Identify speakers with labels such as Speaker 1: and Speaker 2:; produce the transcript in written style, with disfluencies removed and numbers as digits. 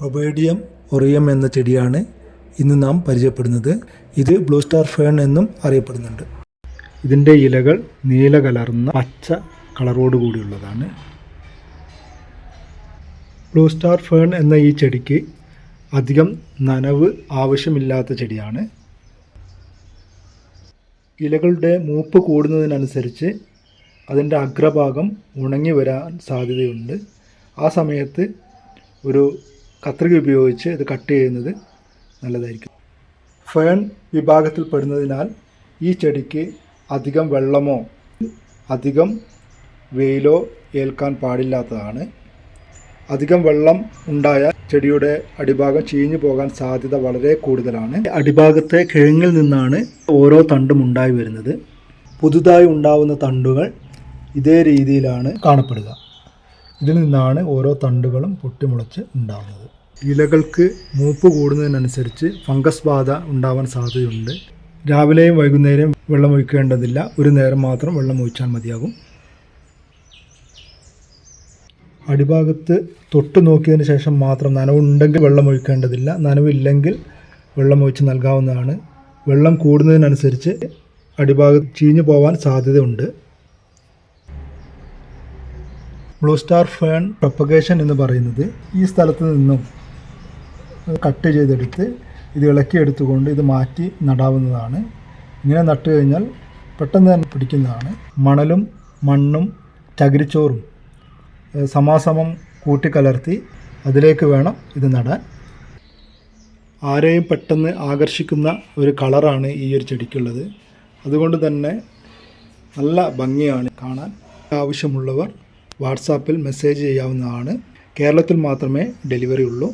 Speaker 1: പ്രൊബേഡിയം ഒറിയം എന്ന ചെടിയാണ് ഇന്ന് നാം പരിചയപ്പെടുന്നത്. ഇത് ബ്ലൂ സ്റ്റാർ ഫേൺ എന്നും അറിയപ്പെടുന്നുണ്ട്. ഇതിൻ്റെ ഇലകൾ നീല കലർന്ന പച്ച കളറോട് കൂടിയുള്ളതാണ്. ബ്ലൂ സ്റ്റാർ ഫേൺ എന്ന ഈ ചെടിക്ക് അധികം നനവ് ആവശ്യമില്ലാത്ത ചെടിയാണ്. ഇലകളുടെ മൂപ്പ് കൂടുന്നതിനനുസരിച്ച് അതിൻ്റെ അഗ്രഭാഗം ഉണങ്ങി വരാൻ സാധ്യതയുണ്ട്. ആ സമയത്ത് ഒരു കത്രിക ഉപയോഗിച്ച് ഇത് കട്ട് ചെയ്യുന്നത് നല്ലതായിരിക്കും. ഫേൺ വിഭാഗത്തിൽപ്പെടുന്നതിനാൽ ഈ ചെടിക്ക് അധികം വെള്ളമോ അധികം വെയിലോ ഏൽക്കാൻ പാടില്ലാത്തതാണ്. അധികം വെള്ളം ഉണ്ടായാൽ ചെടിയുടെ അടിഭാഗം ചീഞ്ഞു പോകാൻ സാധ്യത വളരെ കൂടുതലാണ്. അടിഭാഗത്തെ കിഴങ്ങിൽ നിന്നാണ് ഓരോ തണ്ടും ഉണ്ടായി വരുന്നത്. പുതുതായി ഉണ്ടാവുന്ന തണ്ടുകൾ ഇതേ രീതിയിലാണ് കാണപ്പെടുക. ഇതിൽ നിന്നാണ് ഓരോ തണ്ടുകളും പൊട്ടിമുളച്ച് ഉണ്ടാകുന്നത്. ഇലകൾക്ക് മൂപ്പ് കൂടുന്നതിനനുസരിച്ച് ഫംഗസ് ബാധ ഉണ്ടാവാൻ സാധ്യതയുണ്ട്. രാവിലെയും വൈകുന്നേരവും വെള്ളം ഒഴിക്കേണ്ടതില്ല. ഒരു നേരം മാത്രം വെള്ളം ഒഴിച്ചാൽ മതിയാകും. അടിഭാഗത്ത് തൊട്ട് നോക്കിയതിന് ശേഷം മാത്രം നനവുണ്ടെങ്കിൽ വെള്ളം ഒഴിക്കേണ്ടതില്ല. നനവില്ലെങ്കിൽ വെള്ളം ഒഴിച്ച് നൽകാവുന്നതാണ്. വെള്ളം കൂടുന്നതിനനുസരിച്ച് അടിഭാഗത്ത് ചീഞ്ഞു പോകാൻ സാധ്യതയുണ്ട്. ബ്ലൂ സ്റ്റാർ ഫേൺ പ്രൊപ്പഗേഷൻ എന്ന് പറയുന്നത് ഈ സ്ഥലത്ത് നിന്നും കട്ട് ചെയ്തെടുത്ത് ഇത് ഇളക്കിയെടുത്തുകൊണ്ട് ഇത് മാറ്റി നടാവുന്നതാണ്. ഇങ്ങനെ നട്ടു കഴിഞ്ഞാൽ പെട്ടെന്ന് തന്നെ പിടിക്കുന്നതാണ്. മണലും മണ്ണും ചകിരിച്ചോറും സമാസമം കൂട്ടിക്കലർത്തി അതിലേക്ക് വേണം ഇത് നടാൻ. ആരെയും പെട്ടെന്ന് ആകർഷിക്കുന്ന ഒരു കളറാണ് ഈ ഒരു ചെടിക്കുള്ളത്. അതുകൊണ്ട് തന്നെ നല്ല ഭംഗിയാണ് കാണാൻ. ആവശ്യമുള്ളവർ വാട്സാപ്പിൽ മെസ്സേജ് ചെയ്യാവുന്നതാണ്. കേരളത്തിൽ മാത്രമേ ഡെലിവറി ഉള്ളൂ.